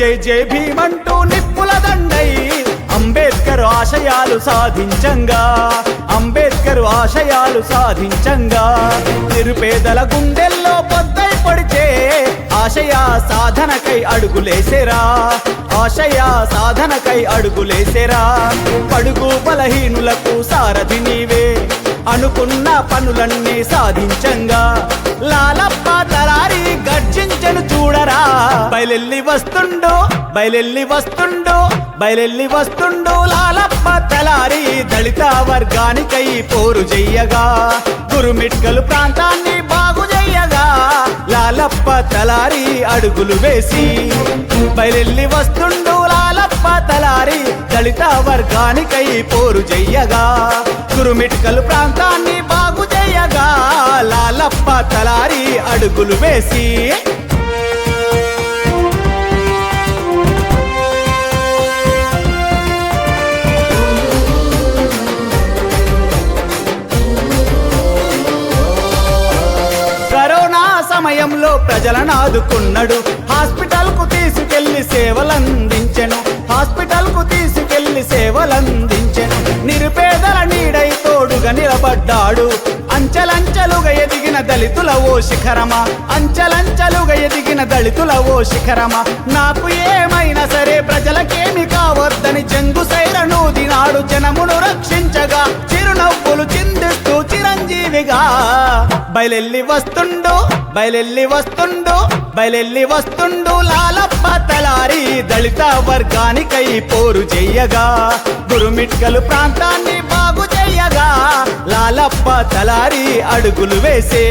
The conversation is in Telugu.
జై జై భీమంటూ నిప్పుల దండై అంబేద్కర్ ఆశయాలు సాధించంగా, అంబేద్కర్ ఆశయాలు సాధించంగా, నిరుపేదల గుండెల్లో పొద్దై పడితే ఆశయ సాధనకై అడుగులేసేరా, ఆశయ సాధనకై అడుగులేసేరా. పడుగు బలహీనులకు సారథి నీవే, అనుకున్న పనులన్నీ సాధించంగా, లాలప్ప తలారి గర్జించను చూడరా. బయలెల్లి వస్తుండో, బయలెల్లి వస్తుండో, బయలెల్లి వస్తుండో లాలప్ప తలారి దళిత వర్గానికై పోరు చెయ్యగా, గురుమిట్కలు ప్రాంతాన్ని బాగు చెయ్యగా, లాలప్ప తలారి అడుగులు వేసి. బయలెల్లి వస్తుండో లాలప్ప తలారి దళిత వర్గానికై పోరు చెయ్యగా, గురుమిట్కలు ప్రాంతాన్ని బాగు చెయ్యగా, లాలప్ప తలారి అడుగులు వేసి. కరోనా సమయంలో ప్రజలను ఆదుకున్నాడు, హాస్పిటల్ కు తీసుకెళ్లి సేవలందించెను, హాస్పిటల్ కు తీసుకెళ్లి సేవలందించెను. నిరుపేదల నీడై తోడుగా నిలబడ్డాడు, అంచెలంచెలుగా ఎదిగిన దళితుల ఓ శిఖరమా, అంచెలంచెలుగా ఎదిగిన దళితుల ఓ శిఖరమా. నాకు ఏమైనా సరే ప్రజలకేమి కావద్దని చెంగు సైరను దినాడు, జనమును రక్షించగా చిరునవ్వులు చిందిస్తూ చిరంజీవిగా. బయలెల్లి వస్తుండు, బయలెల్లి వస్తుండు, బయలెల్లి వస్తుండు లాలప్ప తలారి దళిత వర్గానికై పోరు చెయ్యగా, గురుమిట్కలు ప్రాంతాన్ని బాగు చెయ్యగా, లాలప్ప తలారి అడుగులు వేసే.